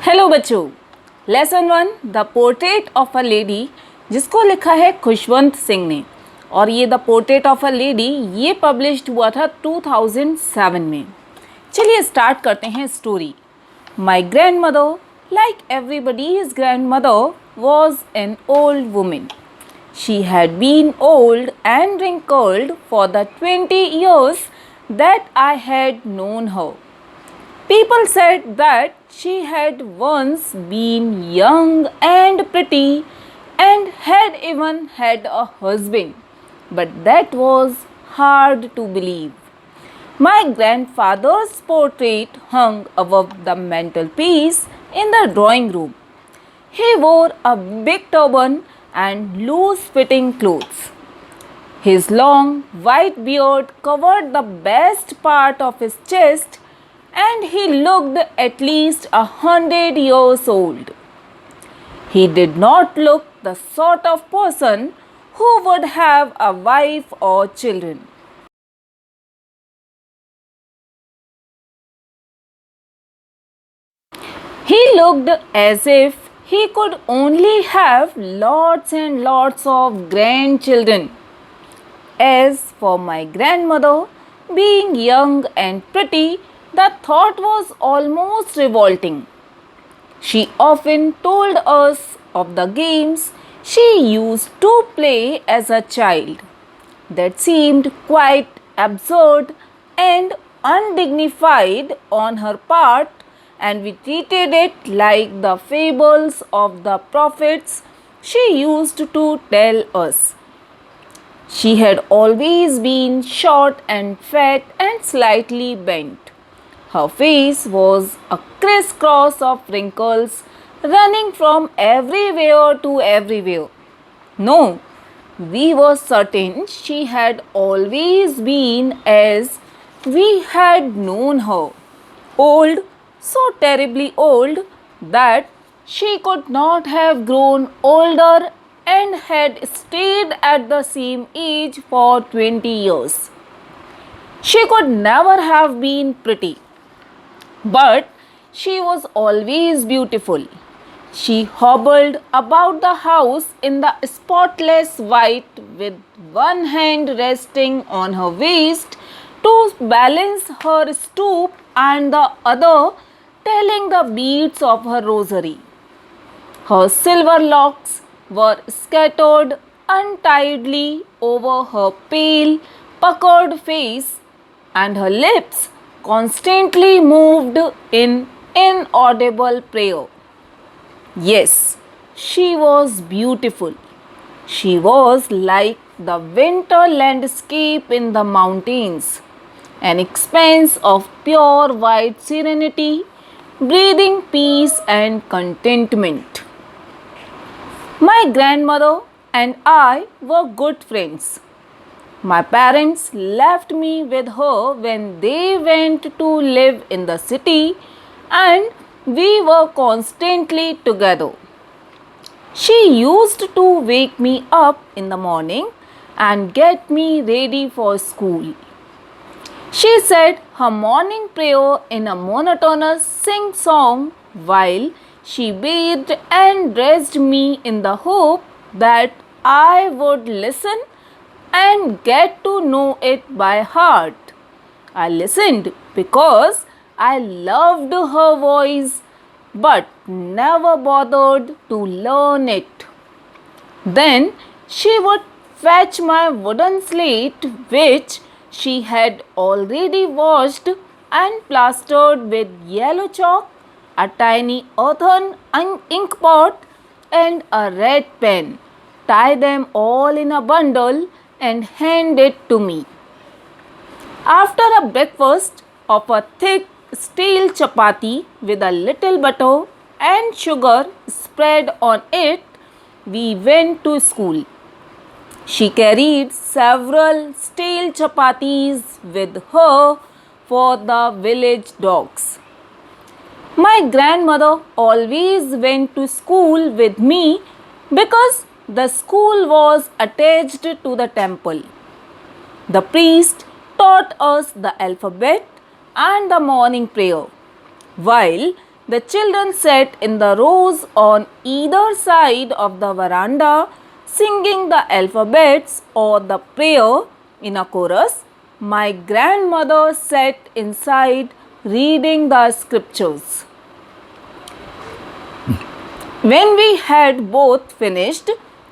Hello बच्चों, lesson 1 the portrait of a lady, जिसको लिखा है खुशवंत सिंह ने। और ये the portrait of a lady ये पब्लिश्ड हुआ था 2007 में। चलिए स्टार्ट करते हैं story. My grand mother, like everybody's grand mother, was an old women. She had been old and wrinkled for the 20 years that I had known her. People said that she had once been young and pretty and had even had a husband, but that was hard to believe. My grandfather's portrait hung above the mantelpiece in the drawing room. He wore a big turban and loose fitting clothes. His long white beard covered the best part of his chest, and he looked at least 100 years old. He did not look the sort of person who would have a wife or children. He looked as if he could only have lots and lots of grandchildren. As for my grandmother, being young and pretty, the thought was almost revolting. She often told us of the games she used to play as a child that seemed quite absurd and undignified on her part, and we treated it like the fables of the prophets she used to tell us. She had always been short and fat and slightly bent. Her face was a crisscross of wrinkles running from everywhere to everywhere. No, we were certain she had always been as we had known her, old, so terribly old that she could not have grown older and had stayed at the same age for 20 years. She could never have been pretty, but she was always beautiful. She hobbled about the house in the spotless white with one hand resting on her waist to balance her stoop and the other telling the beads of her rosary. Her silver locks were scattered untidily over her pale, puckered face, and her lips constantly moved in inaudible prayer. Yes, she was beautiful. She was like the winter landscape in the mountains, an expanse of pure white serenity, breathing peace and contentment. My grandmother and I were good friends. My parents left me with her when they went to live in the city, and we were constantly together. She used to wake me up in the morning and get me ready for school. She said her morning prayer in a monotonous sing song while she bathed and dressed me in the hope that I would listen and get to know it by heart. I listened because I loved her voice but never bothered to learn it. Then she would fetch my wooden slate, which she had already washed and plastered with yellow chalk, a tiny earthen ink pot, and a red pen, tie them all in a bundle, and hand it to me. After a breakfast of a thick steel chapati with a little butter and sugar spread on it, we went to school. She carried several stale chapatis with her for the village dogs. My grandmother always went to school with me because the school was attached to the temple. The priest taught us the alphabet and the morning prayer, while The children sat in the rows on either side of the veranda, singing the alphabets or the prayer in a chorus. My grandmother sat inside reading the scriptures. When we had both finished,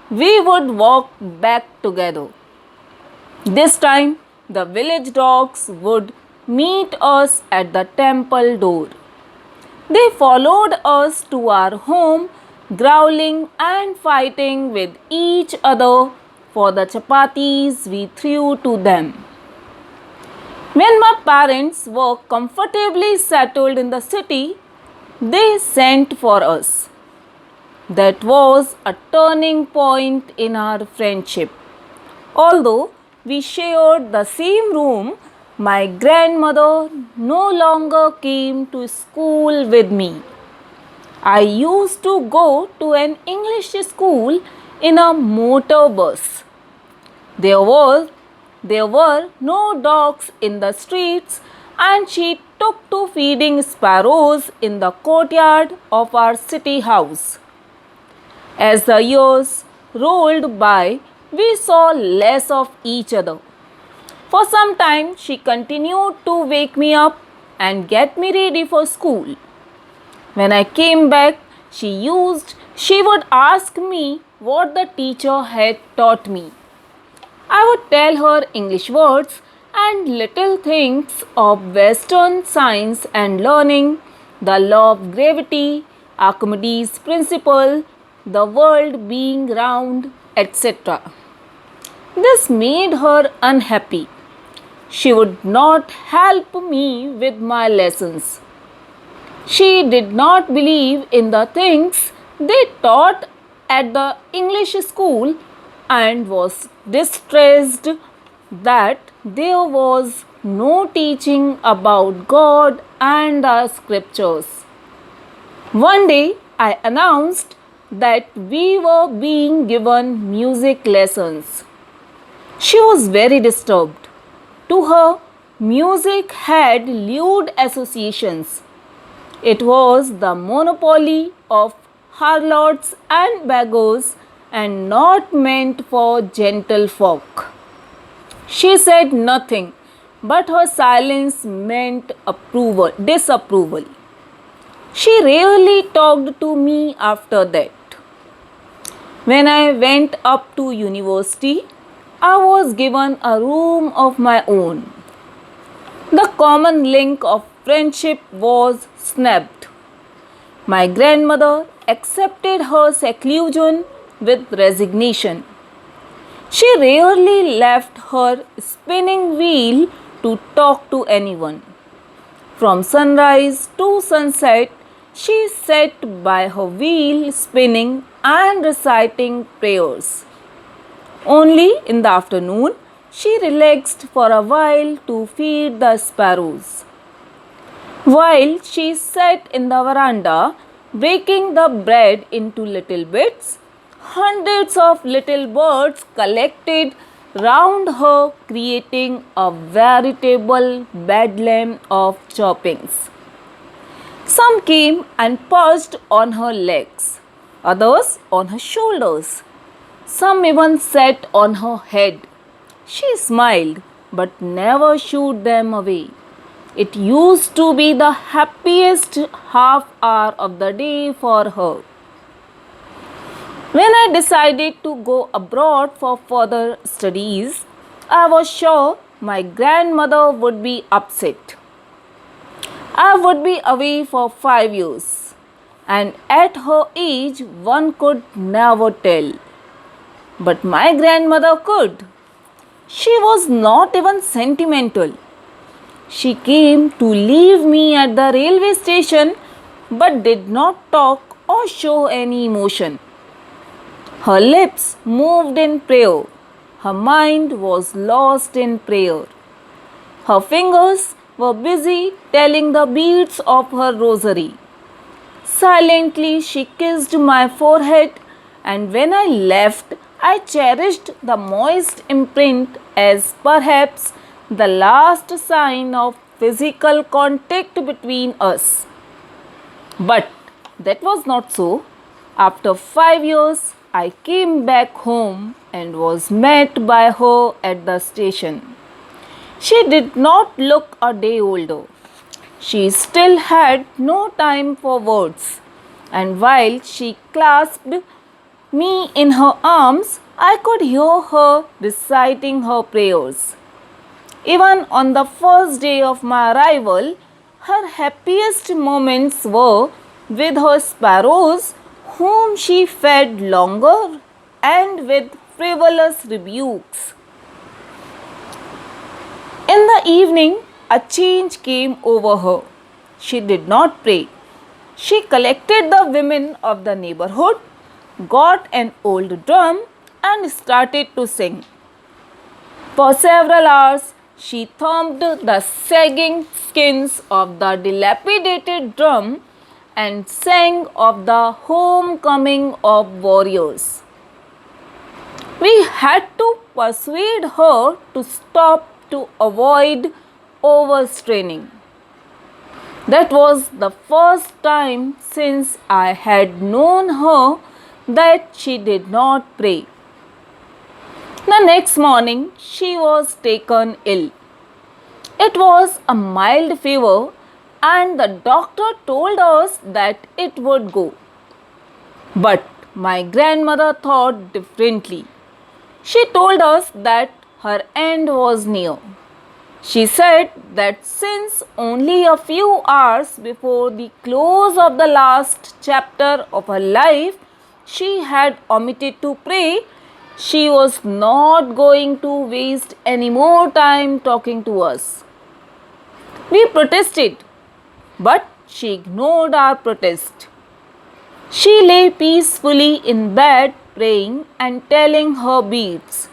we would walk back together. This time, the village dogs would meet us at the temple door. They followed us to our home, growling and fighting with each other for the chapatis we threw to them. When my parents were comfortably settled in the city, they sent for us. That was a turning point in our friendship. Although we shared the same room, my grandmother no longer came to school with me. I used to go to an English school in a motor bus. There were no dogs in the streets, and she took to feeding sparrows in the courtyard of our city house. As the years rolled by, we saw less of each other. For some time, she continued to wake me up and get me ready for school. When I came back, she would ask me what the teacher had taught me. I would tell her English words and little things of Western science and learning, the law of gravity, Archimedes' principle, the world being round, etc. This made her unhappy. She would not help me with my lessons. She did not believe in the things they taught at the English school and was distressed that there was no teaching about God and the scriptures. One day I announced that we were being given music lessons. She was very disturbed. To her, music had lewd associations. It was the monopoly of harlots and beggars and not meant for gentle folk. She said nothing, but her silence meant disapproval. She rarely talked to me after that. When I went up to university, I was given a room of my own. The common link of friendship was snapped. My grandmother accepted her seclusion with resignation. She rarely left her spinning wheel to talk to anyone. From sunrise to sunset, she sat by her wheel spinning and reciting prayers. Only in the afternoon, she relaxed for a while to feed the sparrows. While she sat in the veranda, breaking the bread into little bits, hundreds of little birds collected round her, creating a veritable bedlam of chirpings. Some came and perched on her legs, others on her shoulders. Some even sat on her head. She smiled but never shooed them away. It used to be the happiest half hour of the day for her. When I decided to go abroad for further studies, I was sure my grandmother would be upset. I would be away for 5 years, and at her age, one could never tell. But my grandmother could. She was not even sentimental. She came to leave me at the railway station but did not talk or show any emotion. Her lips moved in prayer. Her mind was lost in prayer. Her fingers were busy telling the beads of her rosary. Silently she kissed my forehead, and when I left, I cherished the moist imprint as perhaps the last sign of physical contact between us. But that was not so. After 5 years, I came back home and was met by her at the station. She did not look a day older. She still had no time for words, and while she clasped me in her arms, I could hear her reciting her prayers. Even on the first day of my arrival, her happiest moments were with her sparrows, whom she fed longer, and with frivolous rebukes. In the evening, a change came over her. She did not pray. She collected the women of the neighborhood, got an old drum, and started to sing. For several hours, she thumped the sagging skins of the dilapidated drum and sang of the homecoming of warriors. We had to persuade her to stop to avoid overstraining. That was the first time since I had known her that she did not pray. The next morning, she was taken ill. It was a mild fever, and the doctor told us that it would go. But my grandmother thought differently. She told us that her end was near. She said that since only a few hours before the close of the last chapter of her life she had omitted to pray, she was not going to waste any more time talking to us. We protested, but she ignored our protest. She lay peacefully in bed praying and telling her beads.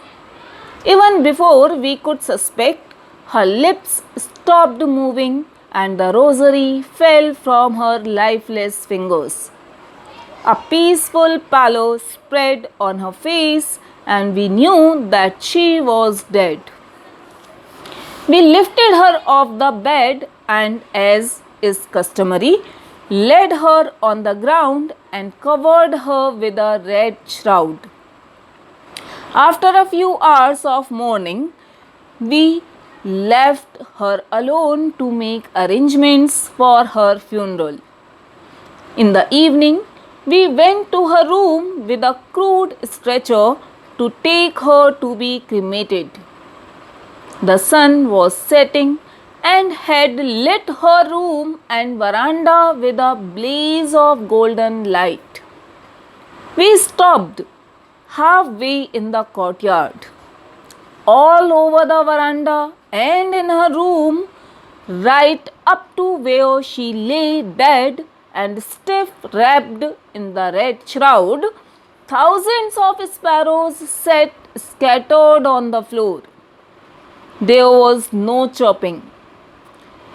Even before we could suspect, her lips stopped moving and the rosary fell from her lifeless fingers. A peaceful pallor spread on her face, and we knew that she was dead. We lifted her off the bed and, as is customary, laid her on the ground and covered her with a red shroud. After a few hours of mourning, we left her alone to make arrangements for her funeral. In the evening, we went to her room with a crude stretcher to take her to be cremated. The sun was setting and had lit her room and veranda with a blaze of golden light. We stopped halfway in the courtyard. All over the veranda and in her room, right up to where she lay dead and stiff wrapped in the red shroud, thousands of sparrows sat scattered on the floor. There was no chopping.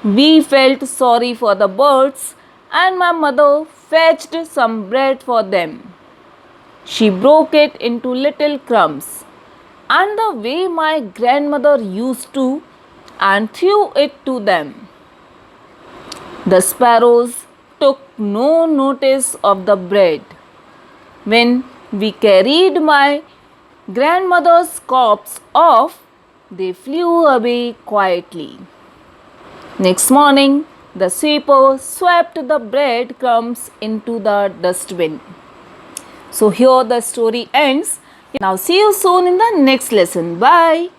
We felt sorry for the birds, and my mother fetched some bread for them. She broke it into little crumbs, and the way my grandmother used to, and threw it to them. The sparrows took no notice of the bread. When we carried my grandmother's corpse off, they flew away quietly. Next morning, the sweeper swept the bread crumbs into the dustbin. So here the story ends. Now see you soon in the next lesson. Bye.